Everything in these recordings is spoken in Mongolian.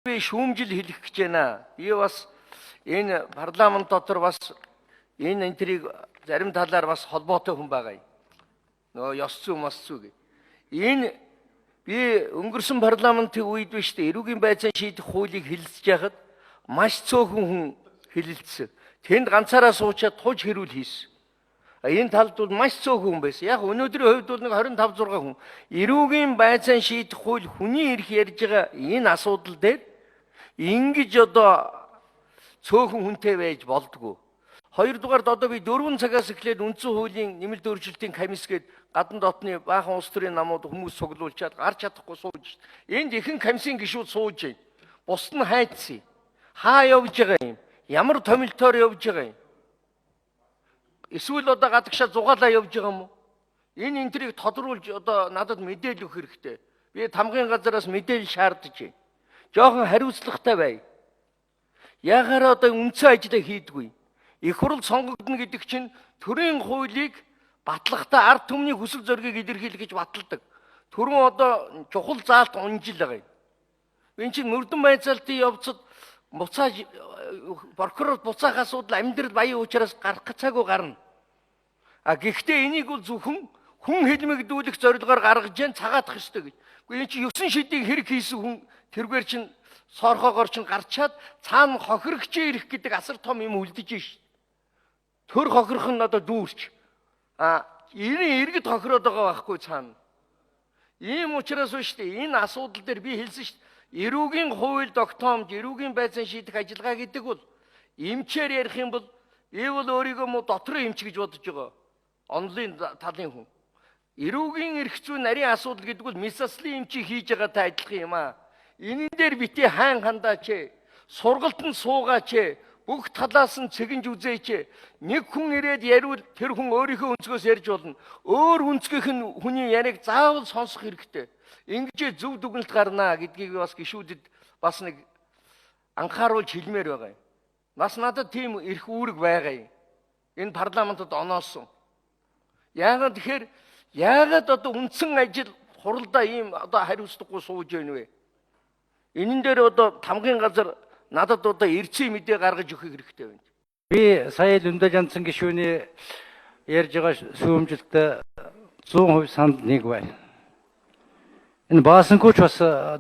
Би шүүмжил хэлэх гэж байна. Би бас энэ парламент дотор бас энэ энтрийг зарим талаар бас холбоотой хүн байгаа юм. Нөгөө ёс зүй мос зүй гэ. Энэ би өнгөрсөн парламентын үед биш үү эрүүгийн байцаан шийдэх хуулийг хэлэлцэж яхад маш цөөхөн хүн хэлэлцсэн. Тэнд ганцаараа суучаад туж хэрүүл хийсэн. Энэ талд бол маш цөөхөн хүн байсан. Яг өнөөдрийн хувьд бол нэг 25-6 хүн. Эрүүгийн байцаан шийдэх хууль хүний эрх ярьж байгаа энэ асуудал дээр ингэж одоо цөөхөн хүнтэй байж болдгоо. Хоёрдугаард одоо би 4 цагаас эхлээд үндсэн хуулийн нэмэлт өөрчлөлтийн комиссгээд гадна дотны баахан улс төрийн намууд хүмүүс цуглуулчаад гарч чадахгүй сууж шít. Энд ихэнх комиссийн гишүүд сууж байна. Бусд нь хайцсан. Хаа явж байгаа юм? Ямар томилтоор явж байгаа юм? Эсвэл одоо гадагшаа зугаалаа явж байгаа юм уу? Энэ энтрийг тодруулж одоо надад мэдээлэл өгөх хэрэгтэй. Би тамгын газараас мэдээлэл шаардаж байна. Жохон хариуцлагатай бай. Яагаад одоо үндсэн ажлаа хийдгүй? Их хурл сонгогдно гэдэг чинь төрийн хуулийг батлахтаа ард түмний хүсэл зоригийг илэрхийлэх гэж баталдаг. Төрөн одоо чухал заалт унжил байгаа юм. Энэ чинь мөрдөн байцаалтын явцад буцааж прокурор буцаах асуудал амьдрал баян учраас гарах цагуу гарна. Гэхдээ энийг бол зөвхөн хүн хэлмэгдүүлэх зорилгоор гаргаж जैन цагаатах ёстой гэж. Гэхдээ энэ чинь 9 шидийг хэрэг хийсэн хүн тэргээр чинь соорхоогоор чинь гарчаад цаана хохирогчээ ирэх гэдэг асар том юм үлдэж шít. Төр хохирох нь одоо дүүрч. Энэ иргэд хохироод байгаа байхгүй цаана. Ийм учраас шүү дээ. Энэ асуудал дээр би хэлсэн шүү дээ. Эрүүгийн хууль тогтоомж, эрүүгийн байцаан шийдэх ажиллагаа гэдэг бол эмчээр ярих юм бол бол өөрийгөө муу дотроо эмч гэж бодож байгаа. Онлын талын хүн. Эрүүгийн эрх зүйн нарийн асуудал гэдэг бол мисаслын эмчийг хийж байгаатай адилхан юм аа. Энэ дээр битээ хайн хандаач, сургалтанд суугаач, бүх талаас нь цэгэнж үзээч. Нэг хүн ирээд яриул тэр хүн өөрийнхөө өнцгөөс ярьж болно. Өөр өнцгийнх нь хүний яриаг заавал сонсох хэрэгтэй. Ингэж зөв дүгнэлт гарнаа гэдгийг бас гишүүдэд бас нэг анхааруулж хэлмээр байгаа юм. Бас надад тийм эрх үүрэг байгаа юм. Энэ парламентод оноосон. Яагаад тэгэхээр яагаад одоо үндсэн ажил хуралдаа ийм одоо хариуцлагагүй сууж байна вэ? Энэн дээр одоо тамгын газар надад одоо эрчим мэдээ гаргаж өгөх хэрэгтэй байна. Би сая Лүндэ Жанцсан гишүүний ярьж байгаа сүүмжилтэ 100% санд нэг байна. Энэ баасангүй ч бас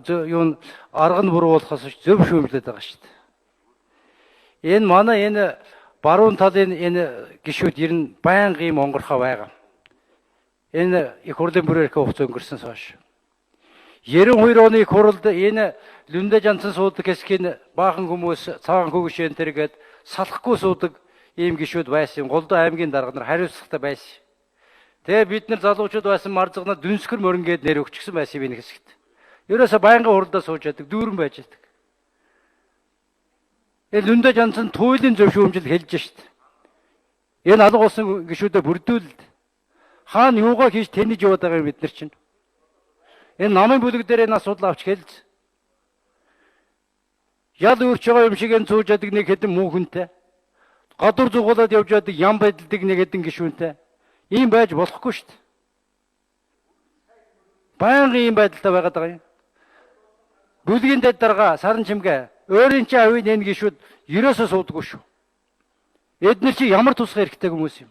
юу арга нь буруу болохоос зөв шүүмжлээд байгаа шүү дээ. Энэ манай энэ баруун талын энэ гишүүд ер нь байнга ийм онгорхоо байгаа. Энэ их хурлын бүрээрх хугацаа өнгөрсөнс хойш. 92 оны их хурлд энэ Лүндэ Жанцсан суудаг хэсгийн баахан хүмүүс цагаан хөгшөөн тэргээд салахгүй суудаг ийм гишүүд байсан. Голдоо аймгийн дарга нар хариуцлагатай байсан. Тэгээ бид нар залуучууд байсан марзагнаа дүнскэр мөрөнгөд нэр өгчихсэн байсан би нэг хэсэгт. Ерөөсө байнгын хуралдаа сууж яадаг, дүүрэн байж яадаг. Лүндэ Жанцсан туйлын зөв шүүмжил хэлж шít. Энэ алга улсын гишүүдэд бүрдүүлэлт. Хаана юугаа хийж тэнэж яваад байгаа юм бид нар чинь. Энэ намын бүлэг дээр энэ асуудал авч хэлж. Ял өөрч байгаа юм шиг энэ сууж яадаг нэг хэдэн мөнхөнтэй. Гадуур зугуулаад явж яадаг ям байдалдаг нэг хэдэн гишүүнтэй. Ийм байж болохгүй шүү дээ. Байнгын ийм байдалтай байгаад байгаа юм. Бүлгийн дэд дарга саран чимгээ өөрийн чинь авийн энэ гишүүд ерөөсөө суудаггүй шүү. Эдгээр чи ямар тусах хэрэгтэй хүмүүс юм.